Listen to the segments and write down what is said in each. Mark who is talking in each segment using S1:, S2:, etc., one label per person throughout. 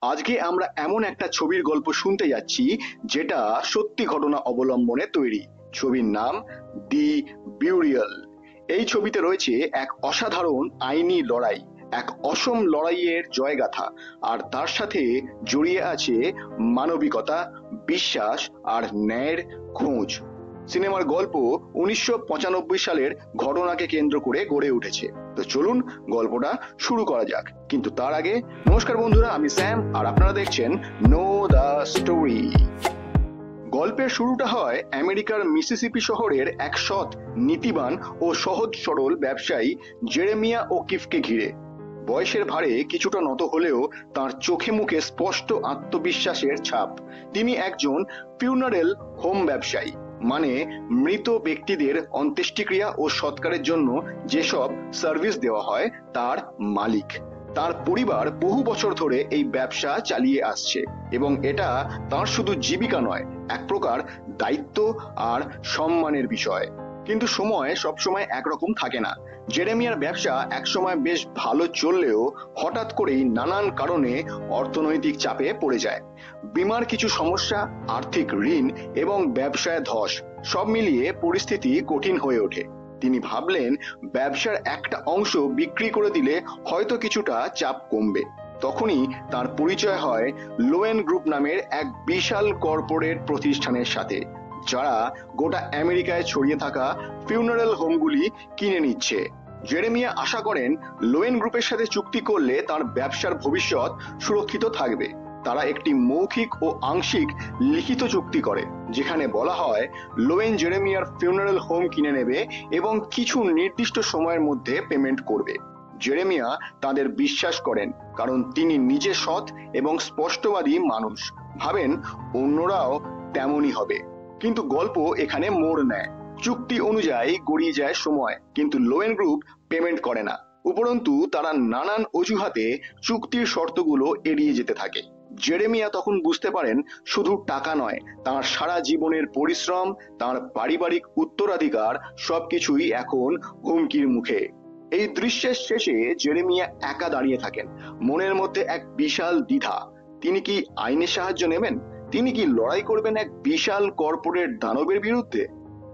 S1: আজকে আমরা এমন একটা ছবির গল্প শুনতে যাচ্ছি যেটা সত্যি ঘটনা অবলম্বনে তৈরি। ছবির নাম দি বিউরিয়াল। এই ছবিতে রয়েছে এক অসাধারণ আইনি লড়াই, এক অসম লড়াইয়ের জয়গাথা, আর তার সাথে জড়িয়ে আছে মানবিকতা, বিশ্বাস আর ন্যায়ের খোঁজ। সিনেমার গল্প 1995 সালের ঘটনাকে কেন্দ্র করে গড়ে উঠেছে। তো চলুন গল্পটা শুরু করা যাক, কিন্তু তার আগে নমস্কার বন্ধুরা, আমি স্যাম আর আপনারা দেখছেন নো দ্য স্টোরি। গল্পের শুরুটা হয় আমেরিকার মিসিসিপি শহরের এক সৎ, নীতিবান ও সহজ সরল ব্যবসায়ী জেরেমিয়া ও কিফকে ঘিরে। বয়সের ভারে কিছুটা নত হলেও তার চোখে মুখে স্পষ্ট আত্মবিশ্বাসের ছাপ। তিনি একজন ফিউনারেল হোম ব্যবসায়ী, মানে মৃত ব্যক্তিদের অন্ত্যেষ্টিক্রিয়া ও সৎকারের জন্য যেসব সার্ভিস দেওয়া হয় তার মালিক। তার পরিবার বহু বছর ধরে এই ব্যবসা চালিয়ে আসছে এবং এটা তার শুধু জীবিকা নয়, এক প্রকার দায়িত্ব আর সম্মানের বিষয়। কিন্তু সময় সবসময় একরকম থাকে না। জেরেমিয়ার ব্যবসা একসময় বেশ ভালো চললেও হঠাৎ করেই নানান কারণে অর্থনৈতিক চাপে পড়ে যায়। বীমার কিছু সমস্যা, আর্থিক ঋণ এবং ব্যবসায় ধস, সব মিলিয়ে পরিস্থিতি কঠিন হয়ে ওঠে। তিনি ভাবলেন ব্যবসার একটা অংশ বিক্রি করে দিলে হয়তো কিছুটা চাপ কমবে। তখনই তার পরিচয় হয় লোয়েন গ্রুপ নামের এক বিশাল কর্পোরেট প্রতিষ্ঠানের সাথে, যারা গোটা আমেরিকায় ছড়িয়ে থাকা ফিউনারেল হোমগুলি কিনে নিচ্ছে। জেরেমিয়া আশা করেন লোয়েন গ্রুপের সাথে চুক্তি করলে তার ব্যবসার ভবিষ্যৎ সুরক্ষিত থাকবে। তারা একটি মৌখিক ও আংশিক লিখিত চুক্তি করে, যেখানে বলা হয় লোয়েন জেরেমিয়ার ফিউনারেল হোম কিনে নেবে এবং কিছু নির্দিষ্ট সময়ের মধ্যে পেমেন্ট করবে। জেরেমিয়া তাদের বিশ্বাস করেন, কারণ তিনি নিজে সৎ এবং স্পষ্টবাদী মানুষ। ভাবেন অন্যরাও তেমনই হবে। কিন্তু গল্প এখানে মোড় নেয়। চুক্তি অনুযায়ী গড়িয়ে যায় সময়, কিন্তু লোয়েন গ্রুপ পেমেন্ট করে না। উপরন্তু তারা নানান অজুহাতে চুক্তির শর্তগুলো এড়িয়ে যেতে থাকে। জেরেমিয়া তখন বুঝতে পারেন শুধু টাকা নয়, তার সারা জীবনের পরিশ্রম, তার পারিবারিক উত্তরাধিকার সবকিছুই এখন হুমকির মুখে। এই দৃশ্যের শেষে জেরেমিয়া একা দাঁড়িয়ে থাকেন, মনের মধ্যে এক বিশাল দ্বিধা। তিনি কি আইনের সাহায্য নেবেন? তিনি কি লড়াই করবেন এক বিশাল কর্পোরেট দানবের বিরুদ্ধে?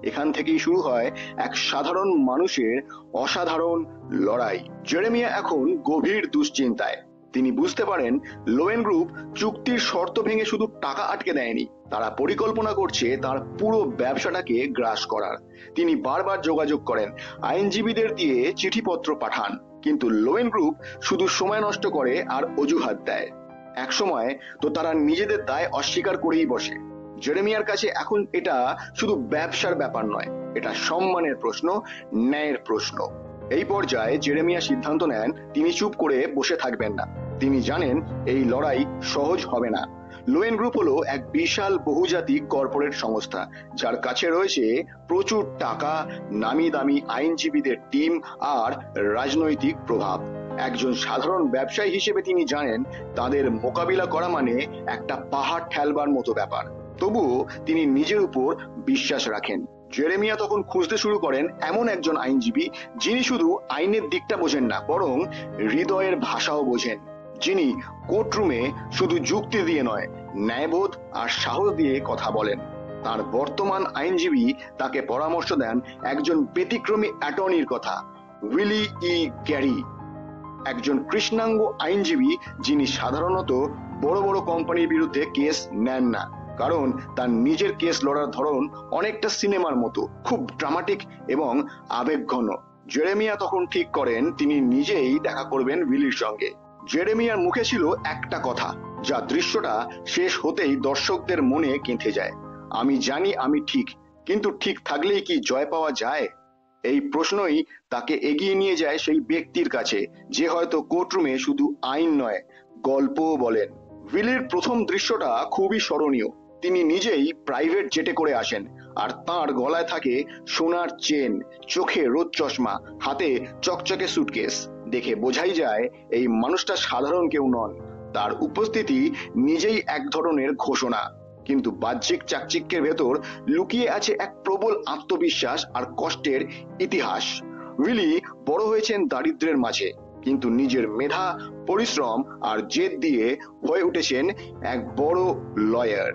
S1: এখান থেকেই শুরু হয় এক সাধারণ মানুষের অসাধারণ লড়াই। জেরেমিয়া এখন গভীর দুশ্চিন্তায়। তিনি বুঝতে পারেন লোয়েন গ্রুপ চুক্তির শর্ত ভেঙে শুধু টাকা আটকে দেয়নি, তারা পরিকল্পনা করছে তার পুরো ব্যবসাটাকে গ্রাস করার। তিনি বারবার যোগাযোগ করেন, আইনজীবীদের দিয়ে চিঠিপত্র পাঠান, কিন্তু লোয়েন গ্রুপ শুধু সময় নষ্ট করে আর অজুহাত দেয়। একসময় তো তারা নিজেদের দায় অস্বীকার করেই বসে। জেরেমিয়ার কাছে এখন এটা শুধু ব্যবসার ব্যাপার নয়, এটা সম্মানের প্রশ্ন, ন্যায়ের প্রশ্ন। এই পর্যায়ে জেরেমিয়া সিদ্ধান্ত নেন তিনি চুপ করে বসে থাকবেন না। তিনি জানেন এই লড়াই সহজ হবে না। লোয়েন গ্রুপ হলো এক বিশাল বহুজাতিক কর্পোরেট সংস্থা, যার কাছে রয়েছে প্রচুর টাকা, নামি দামি আইনজীবীদের টিম আর রাজনৈতিক প্রভাব। একজন সাধারণ ব্যবসায়ী হিসেবে তিনি জানেন তাদের মোকাবিলা করা মানে একটা পাহাড় ঠেলবার মতো ব্যাপার। তবুও তিনি নিজের উপর বিশ্বাস রাখেন। জেরেমিয়া তখন খুঁজতে শুরু করেন এমন একজন আইনজীবী যিনি শুধু আইনের দিকটা বোঝেন না, বরং হৃদয়ের ভাষাও বোঝেন। যিনি কোর্টরুমে শুধু যুক্তি দিয়ে নয়, ন্যায়বোধ আর সাহস দিয়ে কথা বলেন। তার বর্তমান আইনজীবী তাকে পরামর্শ দেন একজন ব্যতিক্রমী অ্যাটর্নির কথা, উইলি ই ক্যারি, একজন কৃষ্ণাঙ্গ আইনজীবী যিনি সাধারণত বড় বড় কোম্পানির বিরুদ্ধে কেস নেন না, কারণ তার নিজের কেস লড়ার ধরন অনেকটা সিনেমার মতো, খুব ড্রামাটিক এবং আবেগঘন। জেরেমিয়া তখন ঠিক করেন তিনি নিজেই দেখা করবেন উইলির সঙ্গে। জেরেমিয়ার মুখে ছিল একটা কথা, যা দৃশ্যটা শেষ হতেই দর্শকদের মনে গেঁথে যায়, আমি জানি আমি ঠিক, কিন্তু ঠিক থাকলেই কি জয় পাওয়া যায়? এই প্রশ্নই তাকে এগিয়ে নিয়ে যায় সেই ব্যক্তির কাছে যে হয়তো কোর্টরুমে শুধু আইন নয়, গল্পও বলেন। উইলির প্রথম দৃশ্যটা খুবই স্মরণীয়। তিনি নিজেই প্রাইভেট জেটে করে আসেন, আর তার গলায় থাকে সোনার চেন, চোখে রোদ চশমা, হাতে চকচকে সুটকেস। দেখে বোঝাই যায় এই মানুষটা সাধারণ কেউ নন। তার উপস্থিতি নিজেই এক ধরনের ঘোষণা, কিন্তু বাহ্যিক চাকচিক্যের ভেতর লুকিয়ে আছে এক প্রবল আত্মবিশ্বাস আর কষ্টের ইতিহাস। উইলি বড় হয়েছেন দারিদ্র্যের মাঝে, কিন্তু নিজের মেধা, পরিশ্রম আর জেদ দিয়ে হয়ে উঠেছেন এক বড় লয়ার।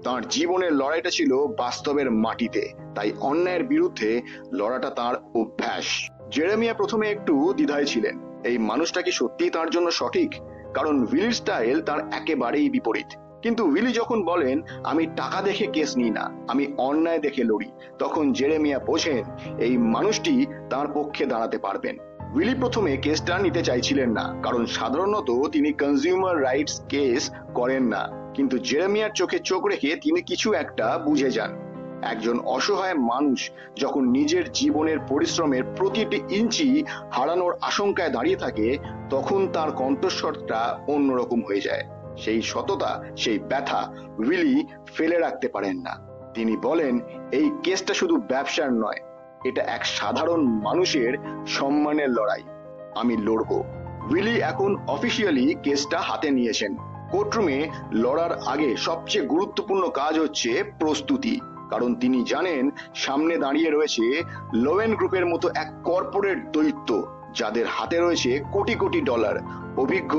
S1: তার জীবনের লড়াইটা ছিল বাস্তবের মাটিতে, তাই অন্যায়ের বিরুদ্ধে লড়াটা তার অভ্যাস। জেরেমিয়া প্রথমে একটু দ্বিধায় ছিলেন, এই মানুষটা কি সত্যি তার জন্য সঠিক, কারণ উইলির স্টাইল তার একেবারেই বিপরীত। কিন্তু উইলি যখন বলেন আমি টাকা দেখে কেস নিই না, আমি অন্যায় দেখে লড়ি, তখন জেরেমিয়া বোঝেন এই মানুষটি তার পক্ষে দাঁড়াতে পারবেন। উইলি প্রথমে কেসটা নিতে চাইছিলেন না, কারণ সাধারণত তিনি কনজিউমার রাইটস কেস করেন না। কিন্তু জেরেমিয়ার চোখে চোখ রেখে তিনি কিছু একটা বুঝে যান। একজন অসহায় মানুষ যখন নিজের জীবনের পরিশ্রমের প্রতিটি ইঞ্চি হারানোর আশঙ্কায় দাঁড়িয়ে থাকে, তখন তার কণ্ঠস্বরটা অন্যরকম হয়ে যায়। সেই সততা, সেই ব্যথা উইলি ফেলে রাখতে পারেন না। তিনি বলেন এই কেসটা শুধু ব্যবসার নয়, এটা এক সাধারণ মানুষের সম্মানের লড়াই, আমি লড়বো। উইলি এখন অফিসিয়ালি কেসটা হাতে নিয়েছেন। কোর্টরুমে লড়ার আগে সবচেয়ে গুরুত্বপূর্ণ কাজ হচ্ছে প্রস্তুতি, কারণ তিনি জানেন সামনে দাঁড়িয়ে রয়েছে লোয়েন গ্রুপের মতো এক কর্পোরেট দৈত্য, যাদের হাতে রয়েছে কোটি কোটি ডলার, অভিজ্ঞ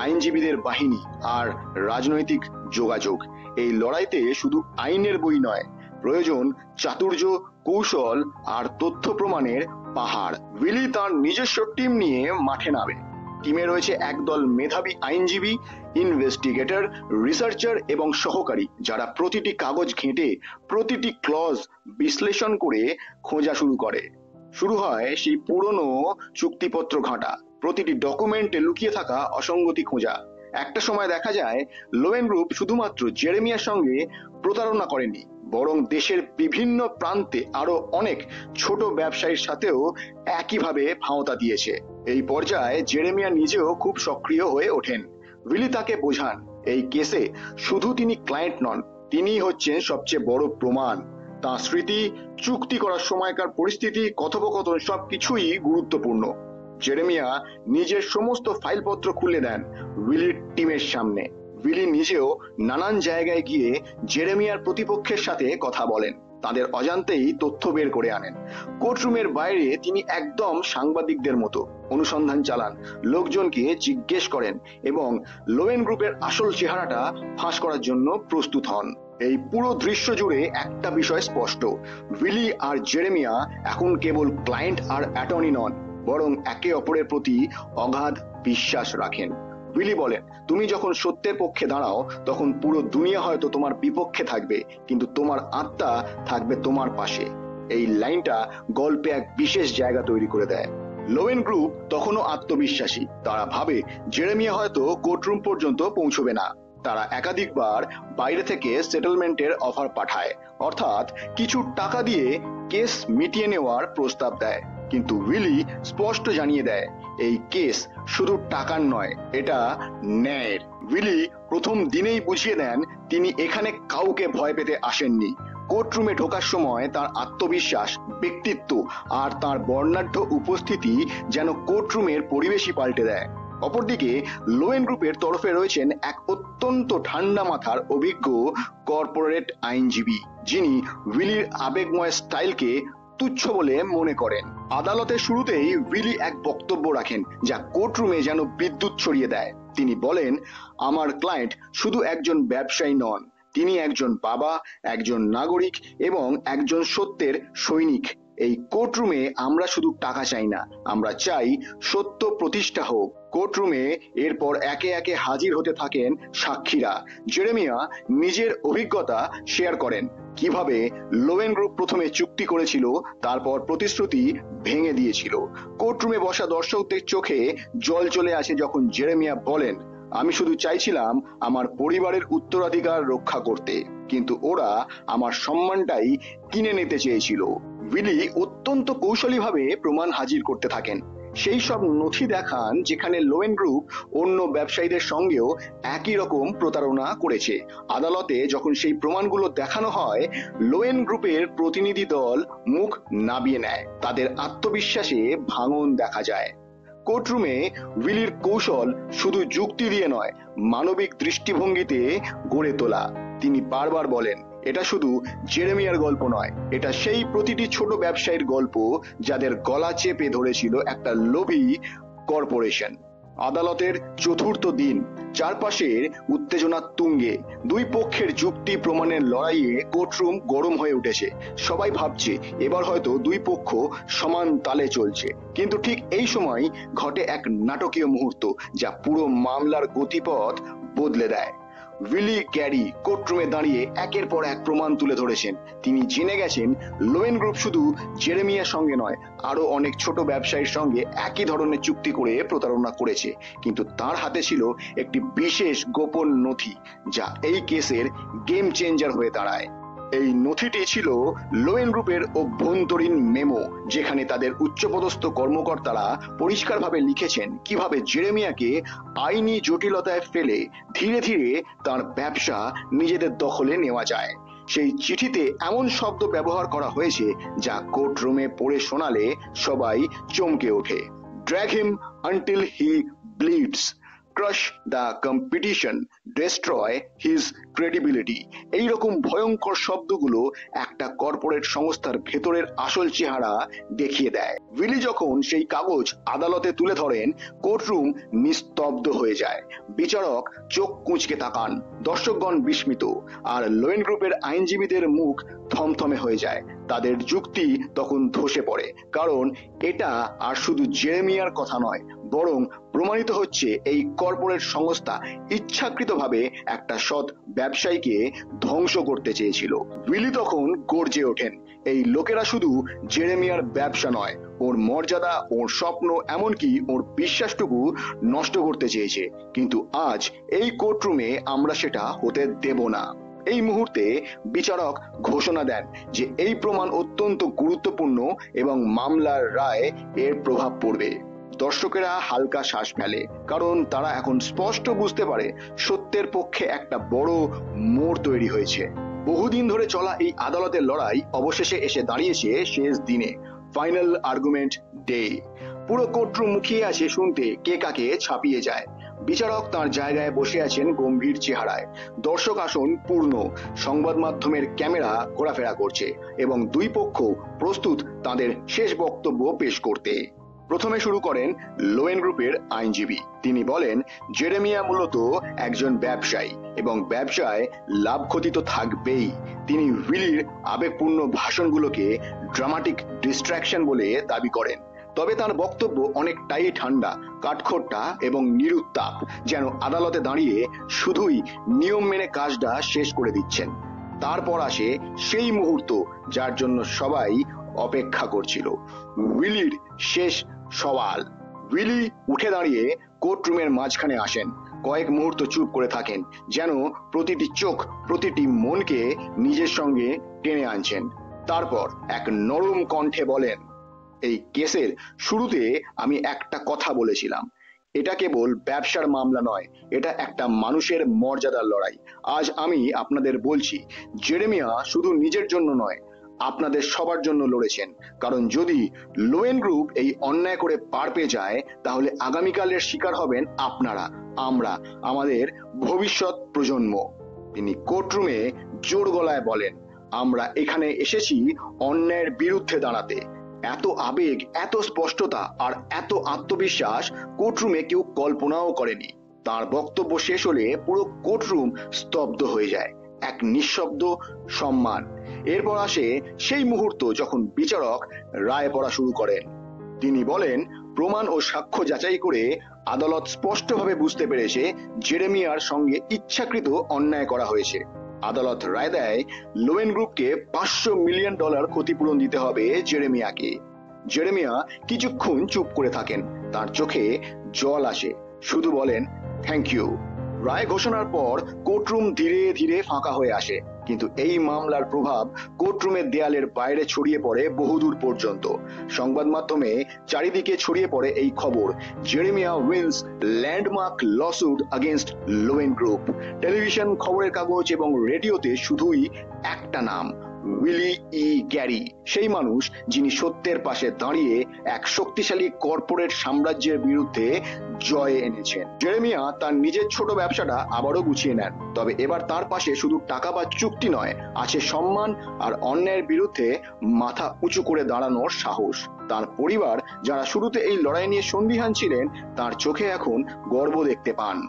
S1: আইনজীবীদের বাহিনী আর রাজনৈতিক যোগাযোগ। এই লড়াইতে শুধু আইনের বই নয়, প্রয়োজন চাতুর্য, কৌশল আর তথ্য প্রমাণের পাহাড়। উইলি তার নিজস্ব টিম নিয়ে মাঠে নামে। টিমে রয়েছে একদল মেধাবী আইনজীবী, ইনভেস্টিগেটর, রিসার্চার এবং সহকারী, যারা প্রতিটি কাগজ ঘেঁটে প্রতিটি ক্লজ বিশ্লেষণ করে খোঁজা শুরু হয় সেই পুরনো চুক্তিপত্র ঘাঁটা, প্রতিটি ডকুমেন্টে লুকিয়ে থাকা অসঙ্গতি খোঁজা। একটা সময় দেখা যায় লোয়েন গ্রুপ শুধুমাত্র জেরেমিয়ার সঙ্গে প্রতারণা করেনি, বরং দেশের বিভিন্ন প্রান্তে আরো অনেক ছোট ব্যবসায়ীর সাথেও একইভাবে ভাঁওতা দিয়েছে। এই পর্যায়ে জেরেমিয়া নিজেও খুব সক্রিয় হয়ে ওঠেন। উইলি তাকে বোঝান এই কেসে শুধু তিনি ক্লায়েন্ট নন, তিনি হচ্ছেন সবচেয়ে বড় প্রমাণ। তাঁর স্মৃতি, চুক্তি করার সময়কার পরিস্থিতি, কথোপকথন সবকিছুই গুরুত্বপূর্ণ। জেরেমিয়া নিজের সমস্ত ফাইলপত্র খুলে দেন উইলির টিমের সামনে। উইলি নিজেও নানান জায়গায় গিয়ে জেরেমিয়ার প্রতিপক্ষের সাথে কথা বলেন, তাদের অজান্তেই তথ্য বের করে আনেন। কোর্টরুমের বাইরে তিনি একদম সাংবাদিকদের মতো অনুসন্ধান চালান, লোকজনকে জিজ্ঞেস করেন এবং লোয়েন গ্রুপের আসল চেহারাটা ফাঁস করার জন্য প্রস্তুত হন। এই পুরো দৃশ্য জুড়ে একটা বিষয় স্পষ্ট, উইলি আর জেরেমিয়া এখন কেবল ক্লায়েন্ট আর অ্যাটর্নি নন, বরং একে অপরের প্রতি অগাধ বিশ্বাস রাখেন। উইলি বলেন তুমি যখন সত্যের পক্ষে দাঁড়াও, তখন পুরো দুনিয়া হয়তো তোমার বিপক্ষে থাকবে, কিন্তু তোমার আত্মা থাকবে তোমার পাশে। এই লাইনটা গল্পে এক বিশেষ জায়গা তৈরি করে দেয়। লোয়েন গ্রুপ তখনও আত্মবিশ্বাসী, তারা ভাবে জেরেমিয়া হয়তো কোর্টরুম পর্যন্ত পৌঁছবে না। তারা একাধিকবার বাইরে থেকে সেটেলমেন্টের অফার পাঠায়, অর্থাৎ কিছু টাকা দিয়ে কেস মিটিয়ে নেওয়ার প্রস্তাব দেয়। কিন্তু উইলি স্পষ্ট জানিয়ে দেয় এই কেস শুধু টাকার নয়, এটা ন্যায়ের। উইলি প্রথম দিনেই বুঝিয়ে দেন তিনি এখানে কাউকে ভয় পেতে আসেননি। কোর্টরুমে ঢোকার সময় তার আত্মবিশ্বাস, ব্যক্তিত্ব আর তার বর্ণাঢ্য উপস্থিতি যেন কোর্টরুমের পরিবেশই পাল্টে দেয়। অপরদিকে লোয়েন গ্রুপের তরফে রয়েছেন এক অত্যন্ত ঠান্ডা মাথার অভিজ্ঞ কর্পোরেট আইনজীবী, যিনি উইলির আবেগময় স্টাইলকে তুচ্ছ বলে মনে করেন। আদালতের শুরুতেই উইলি এক বক্তব্য রাখেন যা কোর্টরুমে যেন বিদ্যুৎ ছড়িয়ে দেয়। তিনি বলেন আমার ক্লায়েন্ট শুধু একজন ব্যবসায়ী নন, তিনি একজন বাবা, একজন নাগরিক এবং একজন সত্যের সৈনিক। এই কোর্টরুমে আমরা শুধু টাকা চাই না, আমরা চাই সত্য প্রতিষ্ঠা হোক। কোর্টরুমে এরপর একে একে হাজির হতে থাকেন সাক্ষীরা। জেরেমিয়া নিজের অভিজ্ঞতা শেয়ার করেন, কিভাবে লোয়েন গ্রুপ প্রথমে চুক্তি করেছিল, তারপর প্রতিশ্রুতি ভেঙে দিয়েছিল। কোর্টরুমে বসা দর্শকদের চোখে জল চলে আসে যখন জেরেমিয়া বলেন আমি শুধু চাইছিলাম আমার পরিবারের উত্তরাধিকার রক্ষা করতে, কিন্তু ওরা আমার সম্মানটাই কিনে নিতে চেয়েছিল। উইলি অত্যন্ত কৌশলীভাবে প্রমাণ হাজির করতে থাকেন। সেই সব নথি দেখান যেখানে লোয়েন গ্রুপ অন্য ব্যবসায়ীদের সঙ্গেও একই রকম প্রতারণা করেছে। আদালতে যখন সেই প্রমাণগুলো দেখানো হয়, লোয়েন গ্রুপের প্রতিনিধি দল মুখ নাবিয়ে নেয়, তাদের আত্মবিশ্বাসে ভাঙন দেখা যায়। কোর্টরুমে উইলির কৌশল শুধু যুক্তি দিয়ে নয়, মানবিক দৃষ্টিভঙ্গিতে গড়ে তোলা। তিনি বারবার বলেন এটা শুধু জেরেমিয়ার গল্প নয়, এটা সেই প্রতিটি ছোট ব্যবসায়ীর গল্প যাদের গলা চেপে ধরেছিল একটা লোভী কর্পোরেশন। আদালতের চতুর্থ দিন, চারপাশের উত্তেজনা তুঙ্গে। দুই পক্ষের যুক্তি প্রমাণের লড়াইয়ে কোর্টরুম গরম হয়ে উঠেছে। সবাই ভাবছে এবার হয়তো দুই পক্ষ সমান তালে চলছে। কিন্তু ঠিক এই সময় ঘটে এক নাটকীয় মুহূর্ত যা পুরো মামলার গতিপথ বদলে দেয়। উইলি গ্যারি কোর্টরুমে দাঁড়িয়ে একের পর এক প্রমাণ তুলে ধরেছেন। তিনি জেনে গেছেন লোয়েন গ্রুপ শুধু জেরেমিয়ার সঙ্গে নয়, আরো অনেক ছোট ব্যবসায়ীর সঙ্গে একই ধরনের চুক্তি করে প্রতারণা করেছে। কিন্তু তার হাতে ছিল একটি বিশেষ গোপন নথি যা এই কেসের গেম চেঞ্জার হয়ে দাঁড়ায়। এই নথিটি ছিল লোয়েন গ্রুপের অভ্যন্তরীণ মেমো, যেখানে তাদের উচ্চপদস্থ কর্মকর্তারা পরিষ্কারভাবে লিখেছেন কিভাবে জেরেমিয়াকে আইনি জটিলতায় ফেলে ধীরে ধীরে তার ব্যবসা নিজেদের দখলে নেওয়া যায়। সেই চিঠিতে এমন শব্দ ব্যবহার করা হয়েছে যা কোর্টরুমে পড়ে শোনালে সবাই চমকে ওঠে। Drag him until he bleeds, crush the competition, destroy his credibility. এইরকম ভয়ঙ্কর শব্দগুলো একটা কর্পোরেট সংস্থার ভেতরের আসল চেহারা দেখিয়ে দেয়। উইলি যখন সেই কাগজ আদালতে তুলে ধরেন, কোর্টরুম নিস্তব্ধ হয়ে যায়। বিচারক চোখ কুঁচকে তাকান, দর্শকগণ বিস্মিত, আর লোয়েন গ্রুপের আইনজীবীদের মুখ থমথমে হয়ে যায়। তাদের যুক্তি তখন ধসে পড়ে, কারণ এটা আর শুধু জেরেমিয়ার কথা নয়, বরং প্রমাণিত হচ্ছে এই কর্পোরেট সংস্থা ইচ্ছাকৃতভাবে একটা সৎ ব্যবসায়ীকে ধ্বংস করতে চেয়েছিল। উইলি তখন গর্জে ওঠেন, এই লোকেরা শুধু জেরেমিয়ার ব্যবসা নয়, ওর মর্যাদা, ওর স্বপ্ন, এমনকি ওর বিশ্বাসটুকু নষ্ট করতে চেয়েছে। কিন্তু আজ এই কোর্টরুমে আমরা সেটা হতে দেব না। এই মুহূর্তে বিচারক ঘোষণা দেন যে এই প্রমাণ অত্যন্ত গুরুত্বপূর্ণ এবং মামলার রায় এর প্রভাব পড়বে। দর্শকেরা হালকা শ্বাস ফেলে, কারণ তারা এখন স্পষ্ট বুঝতে পারে সত্যের পক্ষে একটা বড় মোড় তৈরি হয়েছে। বহুদিন ধরে চলা এই আদালতের লড়াই অবশেষে এসে দাঁড়িয়েছে শেষ দিনে, ফাইনাল আর্গুমেন্ট ডে। পুরো কোর্টরুম মুখিয়ে আছে শুনতে কে কাকে ছাপিয়ে যায়। বিচারক তার জায়গায় বসে আছেন গম্ভীর চেহারায়। দর্শক আসন পূর্ণ, সংবাদ মাধ্যমের ক্যামেরা ঘোরাফেরা করছে এবং দুই পক্ষ প্রস্তুত তাদের শেষ বক্তব্য পেশ করতে। প্রথমে শুরু করেন লোয়েন গ্রুপের আইনজীবী। তিনি বলেন, জেরেমিয়া মূলত একজন ব্যবসায়ী এবং ব্যবসায় লাভ ক্ষতি তো থাকবেই। তিনি উইলির আবেগপূর্ণ ভাষণগুলোকে ড্রামাটিক ডিস্ট্রাকশন বলে দাবি করেন। তবে তার বক্তব্য অনেকটাই ঠান্ডা, কাঠখোট্টা এবং নিরুত্তাপ, যেন আদালতে দাঁড়িয়ে শুধুই নিয়ম মেনে কাজটা শেষ করে দিচ্ছেন। তারপর আসে সেই মুহূর্ত যার জন্য সবাই অপেক্ষা করছিল, উইলির শেষ সওয়াল। উইলি উঠে দাঁড়িয়ে কোর্টরুমের মাঝখানে আসেন, কয়েক মুহূর্ত চুপ করে থাকেন, যেন প্রতিটি চোখ, প্রতিটি মনকে নিজের সঙ্গে টেনে আনছেন। তারপর এক নরম কণ্ঠে বলেন, এই কেসের শুরুতে আমি একটা কথা বলেছিলাম, এটা কেবল ব্যবসার মামলা নয়, এটা একটা মানুষের মর্যাদার লড়াই। আজ আমি আপনাদের বলছি, জেরেমিয়া শুধু নিজের জন্য নয়, আপনাদের সবার জন্য লড়েছেন। কারণ যদি লোয়েন গ্রুপ এই অন্যায় করে পার পেয়ে যায়, তাহলে আগামীকালের শিকার হবেন আপনারা, আমরা, আমাদের ভবিষ্যৎ প্রজন্ম। তিনি কোর্টরুমে জোর গলায় বলেন, আমরা এখানে এসেছি অন্যায়ের বিরুদ্ধে দাঁড়াতে। এত আবেগ, এত স্পষ্টতা আর এত আত্মবিশ্বাস কোর্টরুমে কেউ কল্পনাও করেনি। তার বক্তব্য শেষ হলে পুরো কোর্টরুম স্তব্ধ হয়ে যায়, এক নিঃশব্দ সম্মান। এরপর আসে সেই মুহূর্ত যখন বিচারক রায় পড়া শুরু করেন। তিনি বলেন, প্রমাণ ও সাক্ষ্য যাচাই করে আদালত স্পষ্টভাবে বুঝতে পেরেছে জেরেমিয়ার সঙ্গে ইচ্ছাকৃত অন্যায় করা হয়েছে। আদালত রায় দেয়, লোয়েন গ্রুপকে $500 মিলিয়ন ক্ষতিপূরণ দিতে হবে জেরেমিয়াকে। জেরেমিয়া কিছুক্ষণ চুপ করে থাকেন, তার চোখে জল আসে, শুধু বলেন, থ্যাংক ইউ। রায় ঘোষণার পর কোর্টরুম ধীরে ধীরে ফাঁকা হয়ে আসে, কিন্তু এই মামলার প্রভাব কোর্টরুমের দেয়ালের বাইরে ছড়িয়ে পড়ে বহুদূর পর্যন্ত। সংবাদ মাধ্যমে চারিদিকে ছড়িয়ে পড়ে এই খবর, Jeremiah wins landmark lawsuit against Loewen group. Television, খবরের কাগজ এবং রেডিওতে শুধুই একটা নাম, উইলি ই গ্যারি, সেই মানুষ যিনি সত্যের পাশে দাঁড়িয়ে এক শক্তিশালী কর্পোরেট সাম্রাজ্যের বিরুদ্ধে জয় এনেছেন। জেরেমিয়া তার নিজের ছোট ব্যবসাটা আবারও গুছিয়ে নেন, তবে এবার তার পাশে শুধু টাকা বা চুক্তি নয়, আছে সম্মান আর অন্যায়ের বিরুদ্ধে মাথা উঁচু করে দাঁড়ানোর সাহস। তার পরিবার, যারা শুরুতে এই লড়াই নিয়ে সন্দিহান ছিলেন, তার চোখে এখন গর্ব দেখতে পান।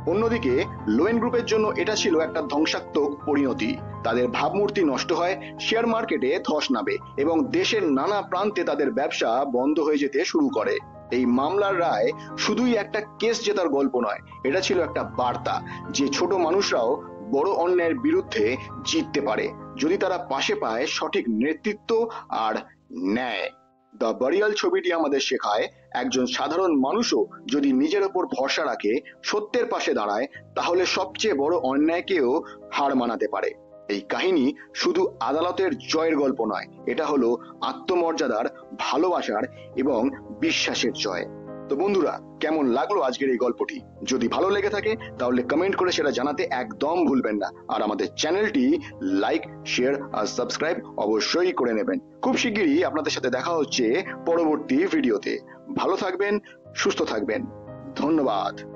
S1: অন্যদিকে লোয়েন গ্রুপের জন্য এটা ছিল একটা ধ্বংসাত্মক পরিণতি। তাদের ভাবমূর্তি নষ্ট হয়, শেয়ার মার্কেটে ধস নামে এবং দেশের নানা প্রান্তে তাদের ব্যবসা বন্ধ হয়ে যেতে শুরু করে। এই মামলার রায় শুধুই একটা কেস জেতার গল্প নয়, এটা ছিল একটা বার্তা যে ছোট মানুষরাও বড় অন্যায়ের বিরুদ্ধে জিততে পারে যদি তারা পাশে পায় সঠিক নেতৃত্ব আর ন্যায়। দ্য বারিয়াল ছবিটি আমাদের শেখায়, একজন সাধারণ মানুষও যদি নিজের ওপর ভরসা রাখে, সত্যের পাশে দাঁড়ায়, তাহলে সবচেয়ে বড় অন্যায়কেও হার মানাতে পারে। এই কাহিনী শুধু আদালতের জয়ের গল্প নয়, এটা হলো আত্মমর্যাদার, ভালোবাসার এবং বিশ্বাসের জয়। তো বন্ধুরা, কেমন লাগলো আজকের এই গল্পটি? যদি ভালো লেগে থাকে তাহলে কমেন্ট করে সেটা জানাতে একদম ভুলবেন না। আর আমাদের চ্যানেলটি লাইক, শেয়ার আর সাবস্ক্রাইব অবশ্যই করে নেবেন। খুব শিগগিরই আপনাদের সাথে দেখা হচ্ছে পরবর্তী ভিডিওতে। ভালো থাকবেন, সুস্থ থাকবেন। ধন্যবাদ।